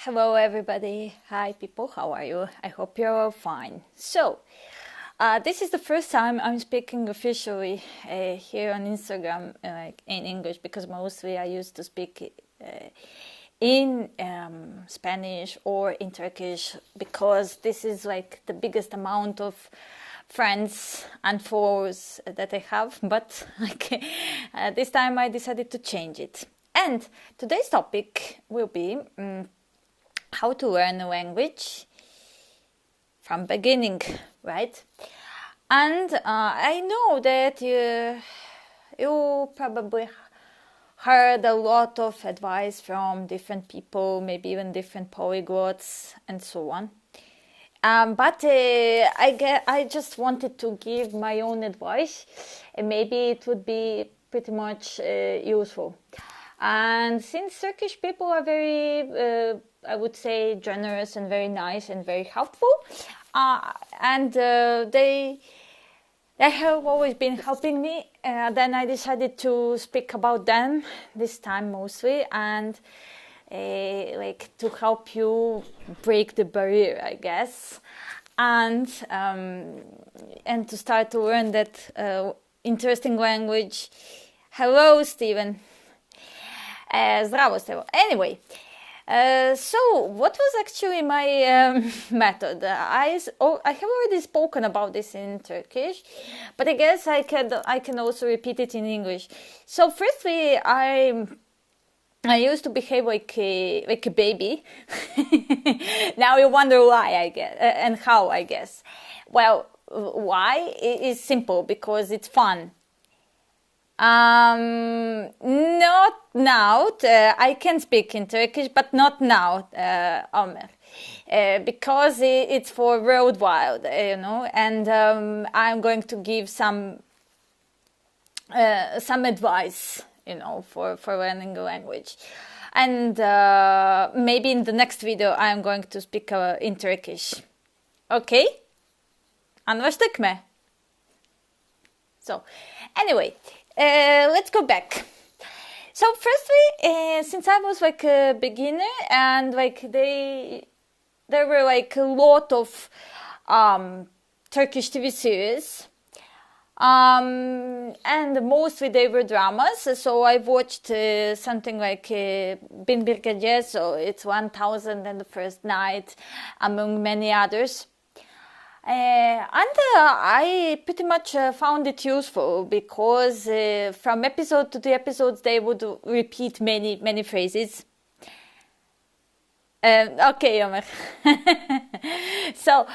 Hello, everybody. Hi, people. How are you? I hope you're all fine. So, this is the first time I'm speaking officially here on Instagram, like in English, because mostly I used to speak in Spanish or in Turkish, because this is like the biggest amount of friends and followers that I have. But this time I decided to change it. And today's topic will be how to learn a language from beginning, right? And I know that you probably heard a lot of advice from different people, maybe even different polyglots and so on. But I just wanted to give my own advice, and maybe it would be pretty much useful. And since Turkish people are very, I would say, generous and very nice and very helpful, and they have always been helping me, then I decided to speak about them this time mostly, and like to help you break the barrier, I guess, and to start to learn that interesting language. Hello, Steven. Zdravo, Stevo. Anyway, so what was actually my method? I have already spoken about this in Turkish, but I guess I can also repeat it in English. So firstly, I used to behave like a baby. Now you wonder why, I guess, and how, I guess. Well, why? It is simple, because it's fun. Not now. I can speak in Turkish, but not now, Omer, because it's for Road Wild, and I'm going to give some advice, for learning a language, and maybe in the next video I'm going to speak in Turkish. Okay? Anlaştık mı? So, anyway. Let's go back. So firstly, since I was like a beginner, and like there were like a lot of Turkish TV series, and mostly they were dramas. So I watched something like Bin Bir Gece, so it's 1001st Night, among many others. And I pretty much found it useful, because from episode to the episodes they would repeat many phrases. Okay, Omer. So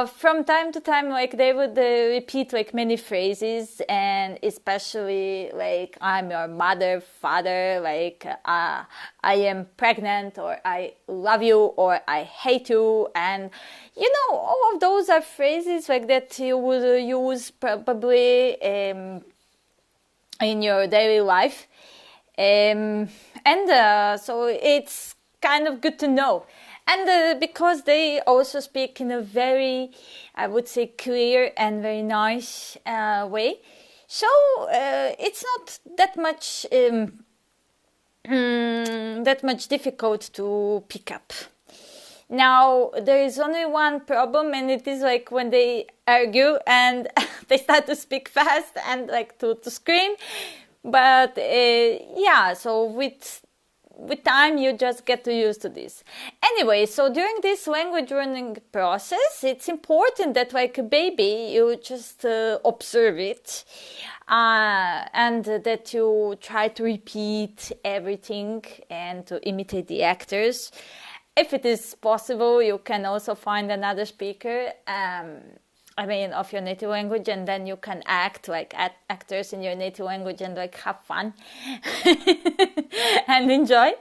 from time to time, like they would repeat like many phrases, and especially like I'm your mother, father, like I am pregnant, or I love you, or I hate you, and all of those are phrases like that you would use probably in your daily life, and so it's kind of good to know. And because they also speak in a very, I would say, clear and very nice way, so it's not that much difficult to pick up. Now, there is only one problem, and it is like when they argue and they start to speak fast and like to scream. But so with time you just get used to this. Anyway, so during this language learning process, it's important that like a baby you just observe it, and that you try to repeat everything and to imitate the actors. If it is possible, you can also find another speaker, of your native language, and then you can act like actors in your native language and like have fun and enjoy.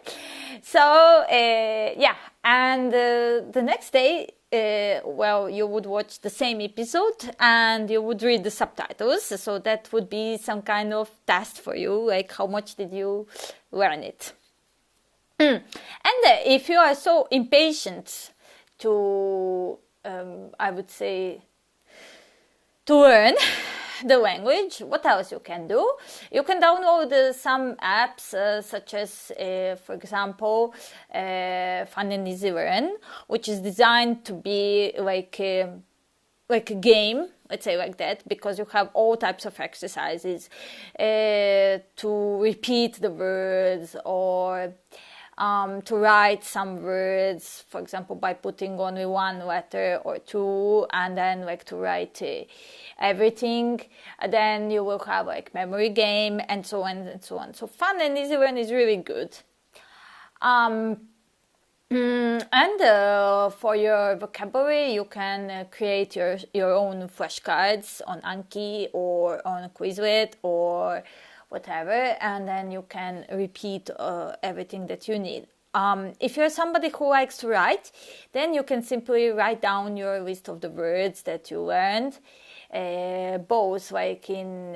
So and the next day, you would watch the same episode and you would read the subtitles. So that would be some kind of test for you, like how much did you learn it. And if you are so impatient to, I would say, to learn, the language, what else you can do? You can download some apps such as, for example, Fun and Easy Learn, which is designed to be like a game, let's say like that, because you have all types of exercises to repeat the words or to write some words, for example, by putting only one letter or two, and then like to write everything. And then you will have like memory game and so on and so on. So Fun and Easy Learn is really good. And for your vocabulary, you can create your own flashcards on Anki or on Quizlet or whatever, and then you can repeat everything that you need. If you're somebody who likes to write, then you can simply write down your list of the words that you learned, both like in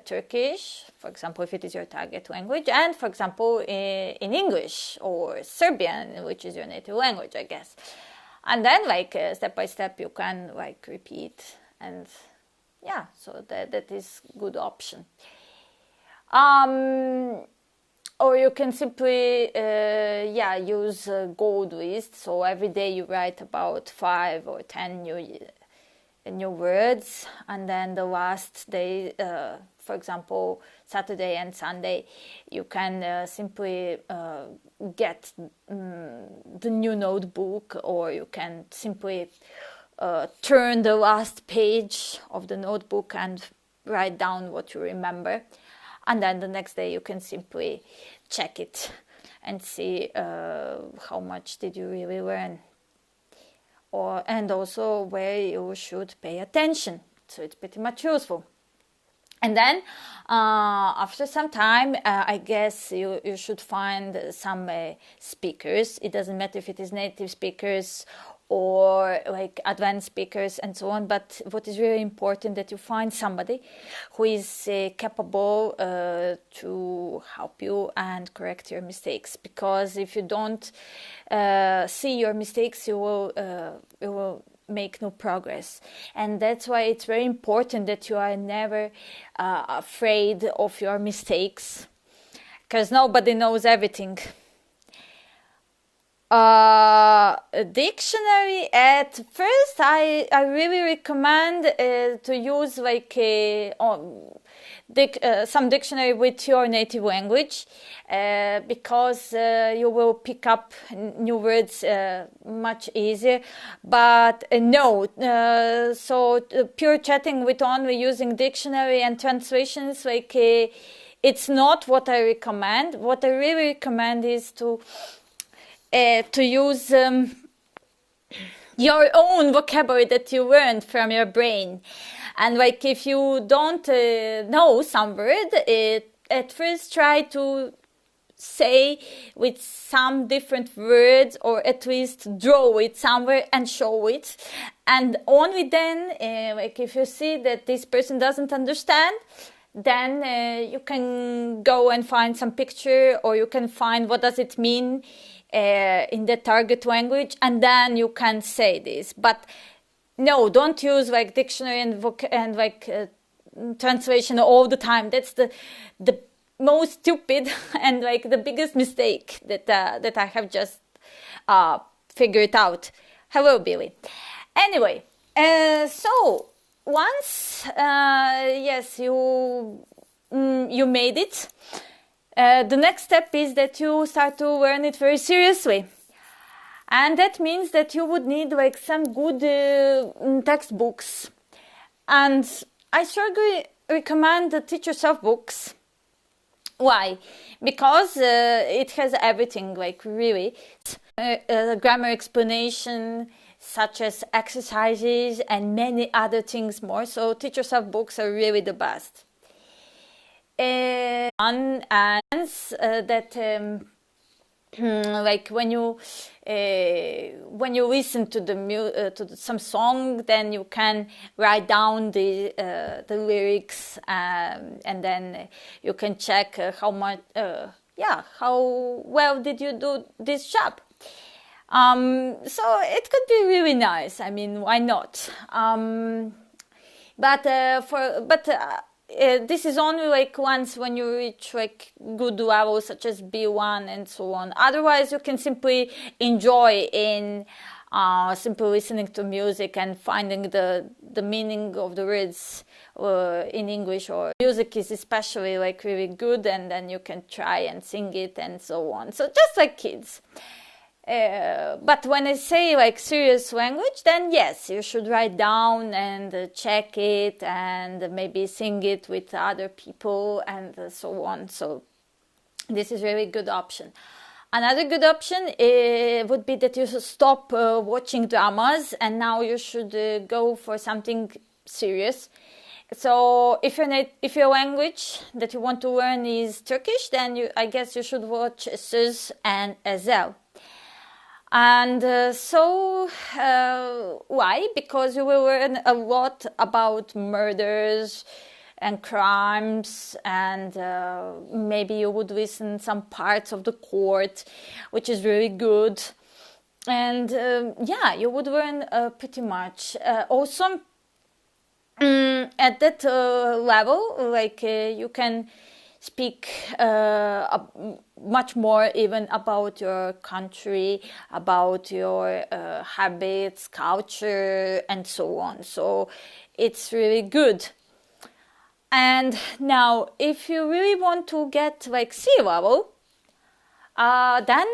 Turkish, for example, if it is your target language, and for example in English or Serbian, which is your native language, I guess. And then like step by step you can like repeat, and yeah, so that is good option. Or you can simply use a gold list. So every day you write about 5 or 10 new words, and then the last day, for example Saturday and Sunday, you can simply get the new notebook, or you can simply turn the last page of the notebook and write down what you remember. And then the next day you can simply check it and see how much did you really learn, and also where you should pay attention. So it's pretty much useful. And then after some time, I guess you should find some speakers. It doesn't matter if it is native speakers or like advanced speakers and so on, but what is really important that you find somebody who is capable to help you and correct your mistakes, because if you don't see your mistakes, you will make no progress. And that's why it's very important that you are never afraid of your mistakes, because nobody knows everything. A dictionary, at first I really recommend to use like some dictionary with your native language, because you will pick up new words much easier. But so pure chatting with only using dictionary and translations, like it's not what I recommend. What I really recommend is to use your own vocabulary that you learned from your brain. And like if you don't know some word, at first try to say with some different words, or at least draw it somewhere and show it. And only then, like if you see that this person doesn't understand, then you can go and find some picture, or you can find what does it mean in the target language, and then you can say this. But no, don't use like dictionary and translation all the time. That's the most stupid and like the biggest mistake that I have just figured out. Hello, Billy. Anyway, so once you made it, the next step is that you start to learn it very seriously. And that means that you would need like some good textbooks. And I strongly recommend the Teach Yourself books. Why? Because it has everything, like really. Grammar explanation, such as exercises and many other things more. So Teach Yourself books are really the best. And that like when you listen to some song, then you can write down the lyrics, and then you can check how well did you do this job. So it could be really nice. I mean, why not? This is only like once when you reach like good levels such as B1 and so on. Otherwise, you can simply enjoy in simply listening to music and finding the meaning of the words in English, or music is especially like really good, and then you can try and sing it and so on. So just like kids. But when I say like serious language, then yes, you should write down and check it and maybe sing it with other people and so on. So this is really good option. Another good option would be that you should stop watching dramas, and now you should go for something serious. So if your language that you want to learn is Turkish, then I guess you should watch Söz and Ezel. And why? Because you will learn a lot about murders and crimes, and maybe you would listen some parts of the court, which is really good. And you would learn pretty much. Also, at that level, like you can speak much more even about your country, about your habits, culture, and so on. So it's really good. And now, if you really want to get like C level, then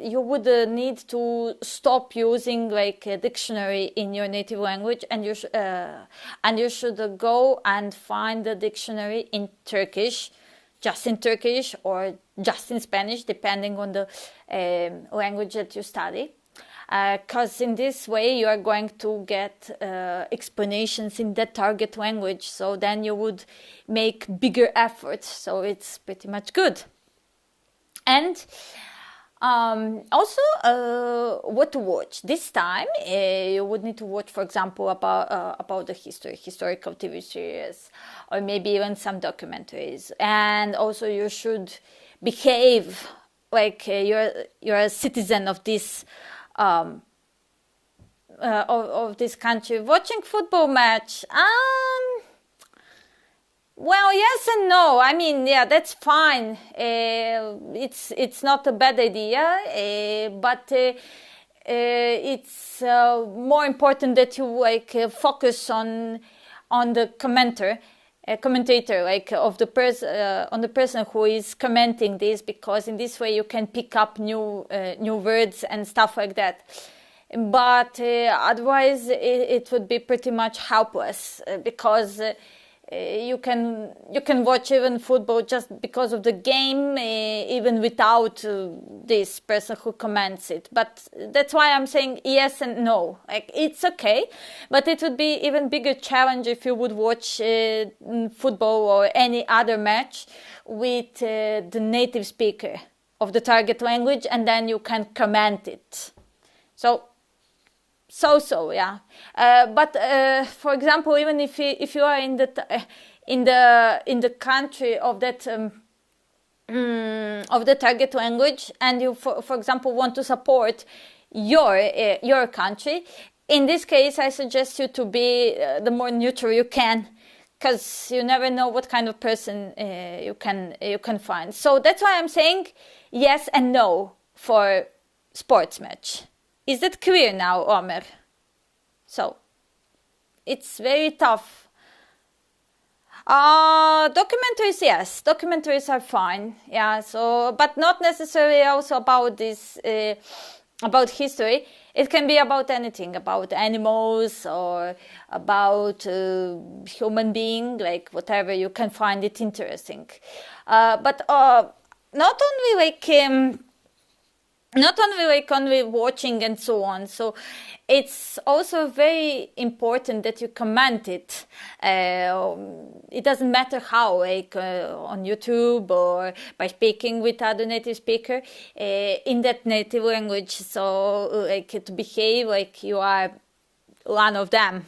you would need to stop using like a dictionary in your native language, and you should go and find the dictionary in Turkish, just in Turkish or just in Spanish, depending on the language that you study. Because in this way you are going to get explanations in the target language, so then you would make bigger efforts. So it's pretty much good. And also what to watch this time. You would need to watch, for example, about the historical TV series, or maybe even some documentaries. And also you should behave like you're a citizen of this of this country. Watching football match, well, yes and no. I mean, yeah, that's fine. It's not a bad idea, but it's more important that you like focus on the commentator, like of the on the person who is commenting this, because in this way you can pick up new words and stuff like that. But otherwise, it would be pretty much helpless, because you can watch even football just because of the game, even without this person who comments it. But that's why I'm saying yes and no. Like, it's okay, but it would be even bigger challenge if you would watch football or any other match with the native speaker of the target language, and then you can comment it. So yeah, but for example, even if you are in the country of that of the target language, and you for example want to support your country, in this case I suggest you to be the more neutral you can, because you never know what kind of person you can find. So that's why I'm saying yes and no for sports match. Is that clear now, Omer? So, it's very tough. Documentaries, yes. Documentaries are fine. Yeah, so, but not necessarily also about this, about history. It can be about anything, about animals or about human being, like whatever. You can find it interesting. But not only only watching and so on. So it's also very important that you comment it. It doesn't matter how, like on YouTube or by speaking with other native speaker in that native language. So like to behave like you are one of them.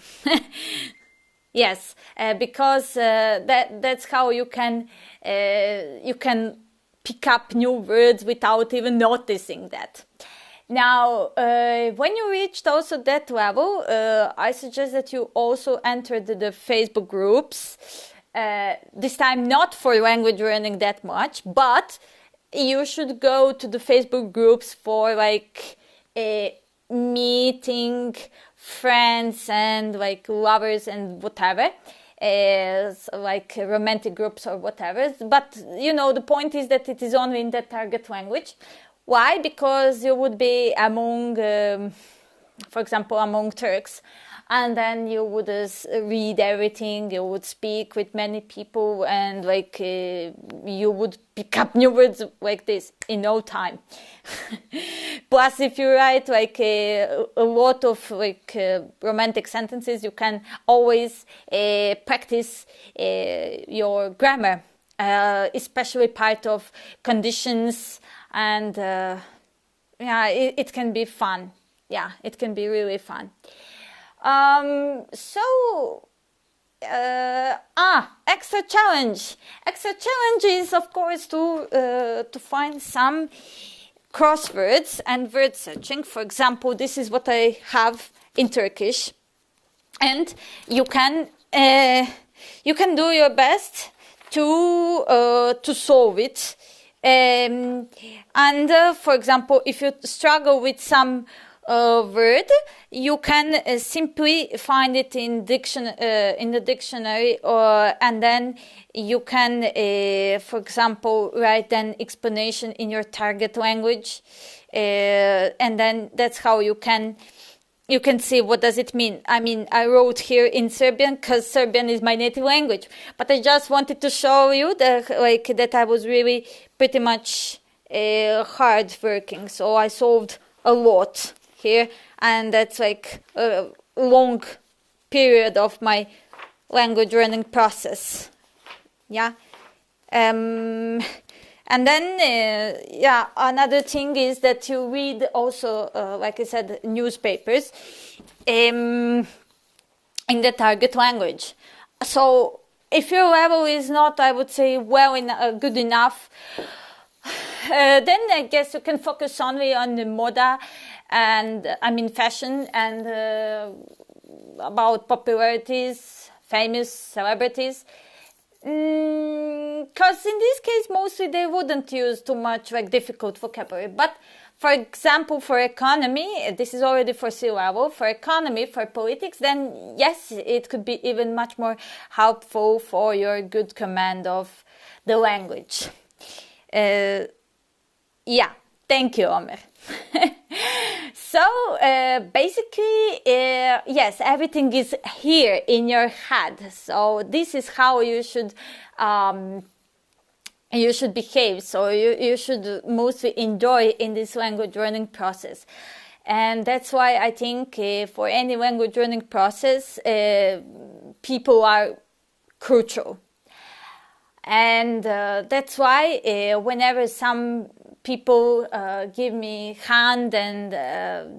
Yes, because that's how you can pick up new words without even noticing that. Now, when you reached also that level, I suggest that you also enter the Facebook groups. This time not for language learning that much, but you should go to the Facebook groups for like meeting friends and like lovers and whatever. Like romantic groups or whatever. But the point is that it is only in that target language. Why? Because you would be among, for example, among Turks, and then you would read everything, you would speak with many people, and like you would pick up new words like this in no time. Plus, if you write like a lot of like romantic sentences, you can always practice your grammar, especially part of conditions. And it can be fun. Yeah, it can be really fun. Extra challenge. Extra challenge is, of course, to find some crosswords and word searching. For example, this is what I have in Turkish, and you can do your best to solve it. For example, if you struggle with some word, you can simply find it in the dictionary, and then you can, for example, write an explanation in your target language, and then that's how you can see what does it mean. I mean, I wrote here in Serbian because Serbian is my native language, but I just wanted to show you that I was really pretty much hard working. So I solved a lot here, and that's like a long period of my language learning process. Yeah. And then, another thing is that you read also, like I said, newspapers in the target language. So if your level is not, I would say, good enough, then I guess you can focus only on the moda and, fashion and about popularities, famous celebrities. Because in this case, mostly they wouldn't use too much like difficult vocabulary. But for example, for economy, this is already for C level. For economy, for politics, then yes, it could be even much more helpful for your good command of the language. Thank you, Omer. So basically, yes, everything is here in your head. So this is how you should behave. So you should mostly enjoy in this language learning process. And that's why I think for any language learning process, people are crucial. And that's why whenever some people give me hand and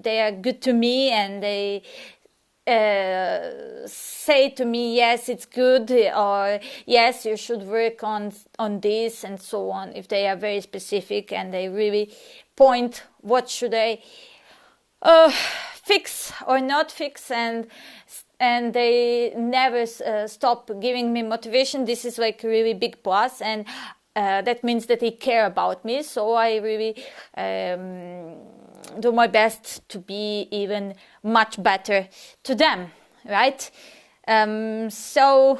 they are good to me and they say to me, yes, it's good, or yes, you should work on this and so on, if they are very specific and they really point what should I fix or not fix, and they never stop giving me motivation, this is like a really big plus, and that means that they care about me. So I really do my best to be even much better to them, right? So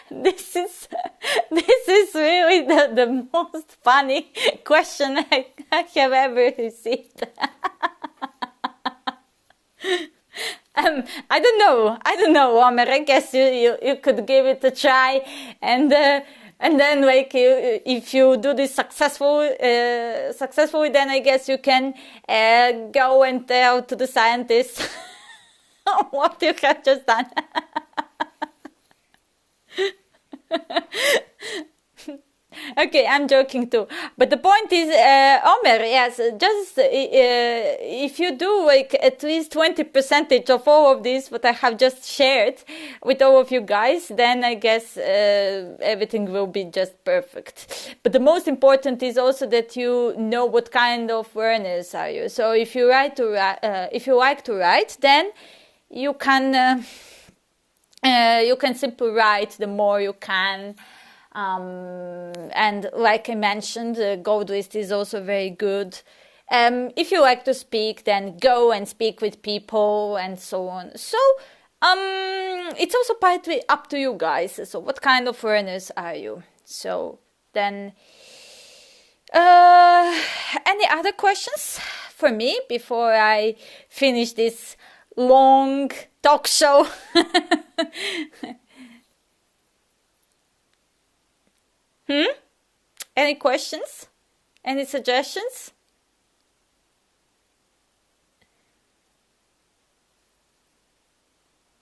this is really the most funny question I have ever received. I don't know, Omer. I guess you could give it a try, and then like if you do this successfully, then I guess you can go and tell to the scientists what you have just done. Okay, I'm joking too. But the point is, Omer, yes, just if you do like at least 20% of all of this, what I have just shared with all of you guys, then I guess everything will be just perfect. But the most important is also that you know what kind of learners are you. So if you if you like to write, then you can simply write the more you can. And like I mentioned, the gold list is also very good. If you like to speak, then go and speak with people and so on. So it's also partly up to you guys. So what kind of learners are you? So then, any other questions for me before I finish this long talk show? Any questions? Any suggestions?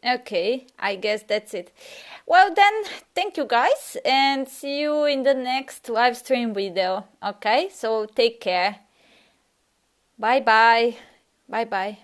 Okay, I guess that's it. Well then, thank you guys and see you in the next live stream video. Okay, so take care. Bye bye. Bye bye.